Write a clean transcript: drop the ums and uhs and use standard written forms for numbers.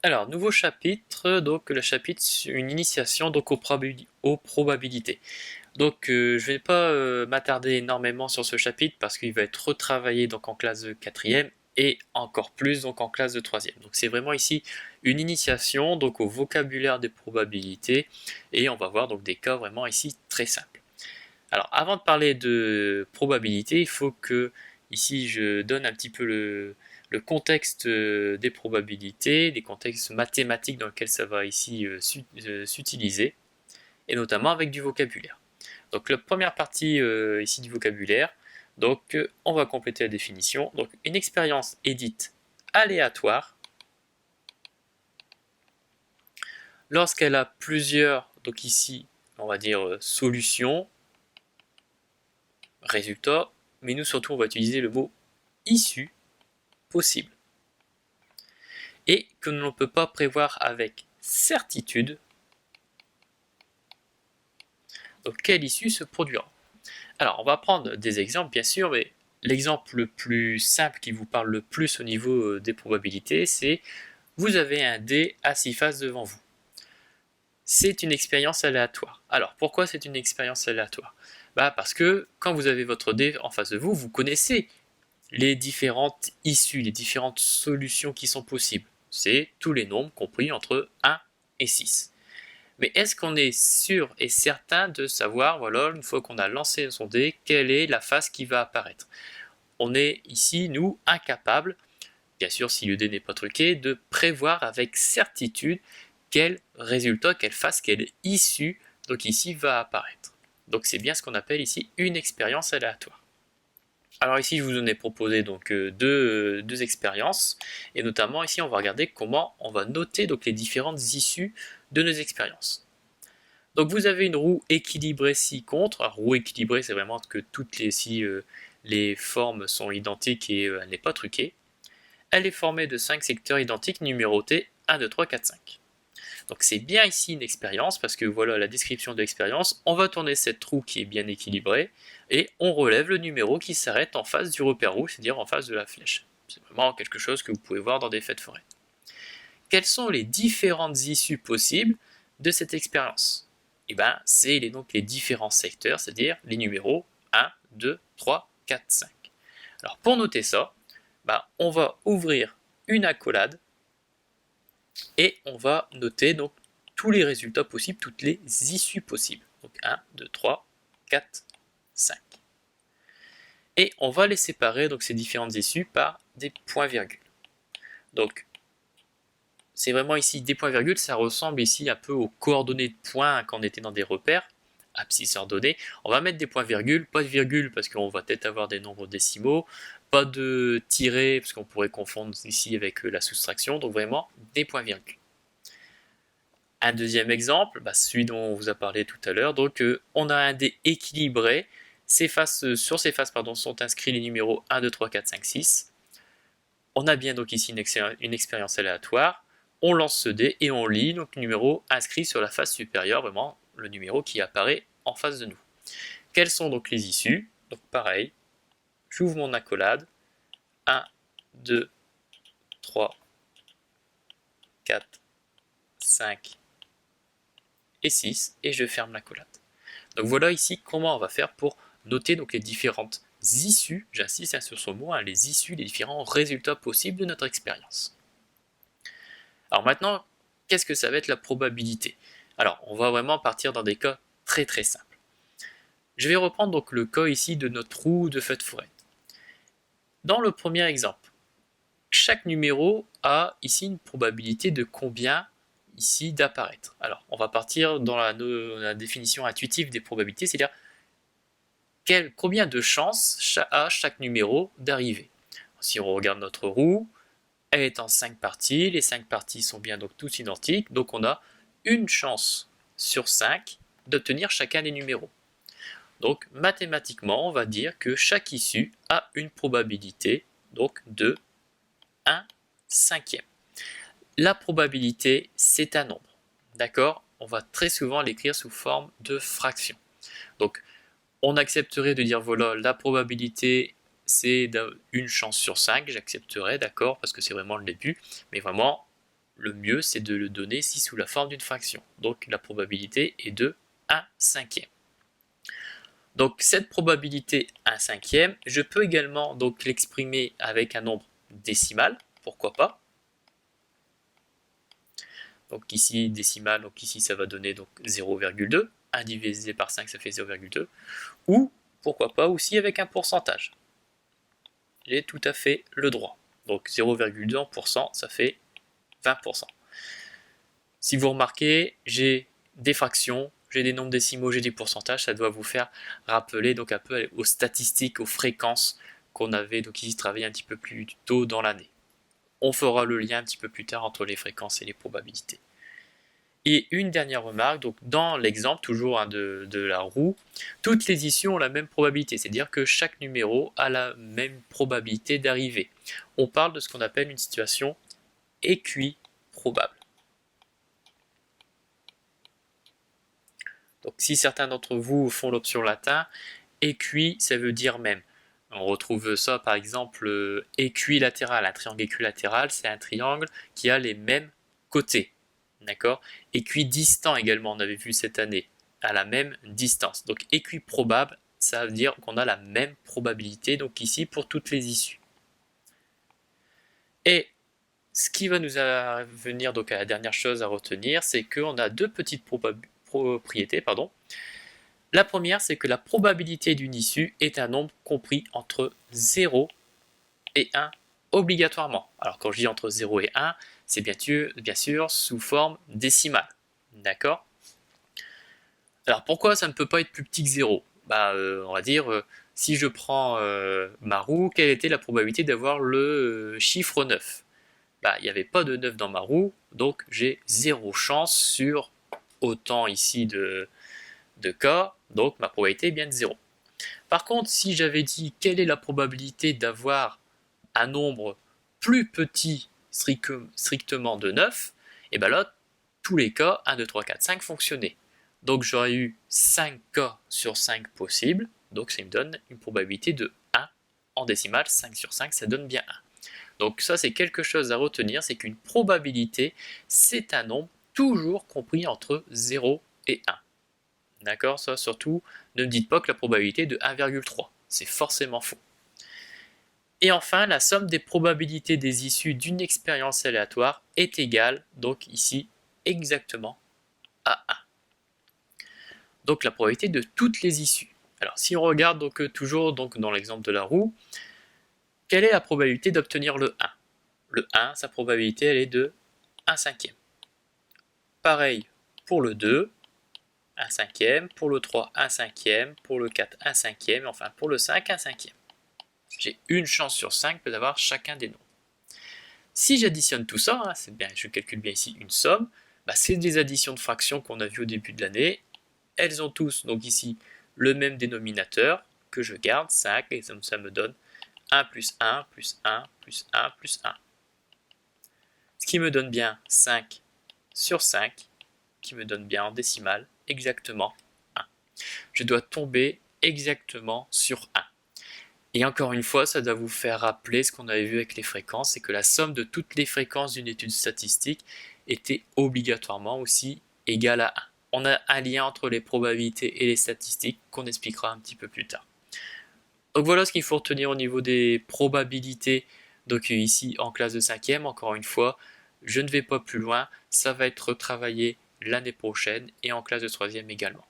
Alors, nouveau chapitre, donc le chapitre une initiation donc aux probabilités. Donc je vais pas m'attarder énormément sur ce chapitre parce qu'il va être retravaillé donc en classe de 4e et encore plus donc en classe de 3e. Donc c'est vraiment ici une initiation donc au vocabulaire des probabilités et on va voir donc des cas vraiment ici très simples. Alors avant de parler de probabilité, il faut que ici je donne un petit peu le contexte des probabilités, des contextes mathématiques dans lesquels ça va ici s'utiliser, et notamment avec du vocabulaire. Donc la première partie ici du vocabulaire, donc on va compléter la définition. Donc une expérience est dite aléatoire lorsqu'elle a plusieurs, donc ici on va dire solutions, résultats, mais nous surtout on va utiliser le mot issue possible, et que l'on ne peut pas prévoir avec certitude donc quelle issue se produira. Alors on va prendre des exemples bien sûr, mais l'exemple le plus simple qui vous parle le plus au niveau des probabilités, c'est vous avez un dé à 6 faces devant vous. C'est une expérience aléatoire. Alors pourquoi c'est une expérience aléatoire? Parce que quand vous avez votre dé en face de vous, vous connaissez les différentes issues, les différentes solutions qui sont possibles. C'est tous les nombres compris entre 1 et 6. Mais est-ce qu'on est sûr et certain de savoir, voilà, une fois qu'on a lancé son dé, quelle est la face qui va apparaître? On est ici, nous, incapables, bien sûr si le dé n'est pas truqué, de prévoir avec certitude quel résultat, quelle face, quelle issue, donc ici, va apparaître. Donc c'est bien ce qu'on appelle ici une expérience aléatoire. Alors ici, je vous en ai proposé donc deux expériences, et notamment ici, on va regarder comment on va noter donc les différentes issues de nos expériences. Donc vous avez une roue équilibrée ci-contre. Alors roue équilibrée, c'est vraiment que toutes les formes sont identiques et elle n'est pas truquée. Elle est formée de 5 secteurs identiques numérotés 1, 2, 3, 4, 5. Donc c'est bien ici une expérience, parce que voilà la description de l'expérience. On va tourner cette roue qui est bien équilibrée, et on relève le numéro qui s'arrête en face du repère rouge, c'est-à-dire en face de la flèche. C'est vraiment quelque chose que vous pouvez voir dans des feux de forêt. Quelles sont les différentes issues possibles de cette expérience? C'est donc les différents secteurs, c'est-à-dire les numéros 1, 2, 3, 4, 5. Alors pour noter ça, on va ouvrir une accolade et on va noter donc tous les résultats possibles, toutes les issues possibles. Donc 1, 2, 3, 4, 5. Et on va les séparer, donc ces différentes issues, par des points-virgules. Donc c'est vraiment ici des points-virgules, ça ressemble ici un peu aux coordonnées de points quand on était dans des repères, abscisse ordonnée. On va mettre des points-virgules, pas de virgule parce qu'on va peut-être avoir des nombres décimaux, pas de tirés parce qu'on pourrait confondre ici avec la soustraction, donc vraiment des points-virgules. Un deuxième exemple, celui dont on vous a parlé tout à l'heure, donc on a un dé équilibré, sur ces faces sont inscrits les numéros 1, 2, 3, 4, 5, 6. On a bien donc ici une expérience aléatoire. On lance ce dé et on lit donc le numéro inscrit sur la face supérieure, vraiment le numéro qui apparaît en face de nous. Quelles sont donc les issues? Donc pareil, j'ouvre mon accolade, 1, 2, 3, 4, 5 et 6, et je ferme l'accolade. Donc voilà ici comment on va faire pour noter donc les différentes issues, j'insiste sur ce mot, les issues, les différents résultats possibles de notre expérience. Alors maintenant, qu'est-ce que ça va être la probabilité? Alors, on va vraiment partir dans des cas très très simples. Je vais reprendre donc le cas ici de notre roue de feu de forêt. Dans le premier exemple, chaque numéro a ici une probabilité de combien ici d'apparaître. Alors, on va partir dans la définition intuitive des probabilités, c'est-à-dire combien de chances a chaque numéro d'arriver. Si on regarde notre roue, elle est en 5 parties, les 5 parties sont bien donc toutes identiques, donc on a une chance sur 5 d'obtenir chacun des numéros. Donc mathématiquement, on va dire que chaque issue a une probabilité donc de 1/5. La probabilité, c'est un nombre, d'accord? on va très souvent l'écrire sous forme de fraction. Donc, on accepterait de dire, voilà, la probabilité, c'est une chance sur 5, j'accepterais, d'accord, parce que c'est vraiment le début, mais vraiment, le mieux, c'est de le donner ici sous la forme d'une fraction. Donc, la probabilité est de 1 cinquième. Donc, cette probabilité 1 cinquième, je peux également donc l'exprimer avec un nombre décimal, pourquoi pas. Donc ici, décimal, donc ici, ça va donner 0,2. 1 divisé par 5, ça fait 0,2. Ou, pourquoi pas, aussi avec un pourcentage. J'ai tout à fait le droit. Donc 0,2 en pourcent, ça fait 20%. Si vous remarquez, j'ai des fractions, j'ai des nombres décimaux, j'ai des pourcentages, ça doit vous faire rappeler donc un peu aux statistiques, aux fréquences qu'on avait donc ici travaillé un petit peu plus tôt dans l'année. On fera le lien un petit peu plus tard entre les fréquences et les probabilités. Et une dernière remarque, donc dans l'exemple toujours de la roue, toutes les issues ont la même probabilité, c'est-à-dire que chaque numéro a la même probabilité d'arriver. On parle de ce qu'on appelle une situation équiprobable. Donc si certains d'entre vous font l'option latin, équi, ça veut dire même. On retrouve ça par exemple équilatéral. Un triangle équilatéral, c'est un triangle qui a les mêmes côtés. D'accord? Équidistant également, on avait vu cette année, à la même distance. Donc équiprobable, ça veut dire qu'on a la même probabilité, donc ici pour toutes les issues. Et ce qui va nous venir donc à la dernière chose à retenir, c'est qu'on a deux petites propriétés. La première, c'est que la probabilité d'une issue est un nombre compris entre 0 et 1 obligatoirement. Alors quand je dis entre 0 et 1, c'est bien sûr sous forme décimale. D'accord? Alors pourquoi ça ne peut pas être plus petit que 0? On va dire, si je prends ma roue, quelle était la probabilité d'avoir le chiffre 9? Il n'y avait pas de 9 dans ma roue, donc j'ai 0 chance sur autant ici de cas, donc ma probabilité est bien de 0. Par contre, si j'avais dit quelle est la probabilité d'avoir un nombre plus petit strictement de 9, et bien là, tous les cas, 1, 2, 3, 4, 5 fonctionnaient. Donc j'aurais eu 5 cas sur 5 possibles, donc ça me donne une probabilité de 1 en décimale, 5 sur 5, ça donne bien 1. Donc ça, c'est quelque chose à retenir, c'est qu'une probabilité, c'est un nombre toujours compris entre 0 et 1. D'accord? Ça, surtout, ne me dites pas que la probabilité est de 1,3. C'est forcément faux. Et enfin, la somme des probabilités des issues d'une expérience aléatoire est égale, donc ici, exactement à 1. Donc la probabilité de toutes les issues. Alors si on regarde toujours dans l'exemple de la roue, quelle est la probabilité d'obtenir le 1? Le 1, sa probabilité, elle est de 1 cinquième. Pareil pour le 2, 1 cinquième, pour le 3, 1 cinquième, pour le 4, 1 cinquième, enfin pour le 5, 1 cinquième. J'ai une chance sur 5 d'avoir chacun des nombres. Si j'additionne tout ça, c'est bien, je calcule bien ici une somme, c'est des additions de fractions qu'on a vues au début de l'année. Elles ont tous, donc ici, le même dénominateur que je garde, 5, et ça me donne 1 plus 1 plus 1 plus 1 plus 1. Ce qui me donne bien 5 sur 5, qui me donne bien en décimale exactement 1. Je dois tomber exactement sur 1. Et encore une fois, ça doit vous faire rappeler ce qu'on avait vu avec les fréquences, c'est que la somme de toutes les fréquences d'une étude statistique était obligatoirement aussi égale à 1. On a un lien entre les probabilités et les statistiques qu'on expliquera un petit peu plus tard. Donc voilà ce qu'il faut retenir au niveau des probabilités. Donc ici en classe de 5e, encore une fois, je ne vais pas plus loin, ça va être retravaillé l'année prochaine et en classe de 3e également.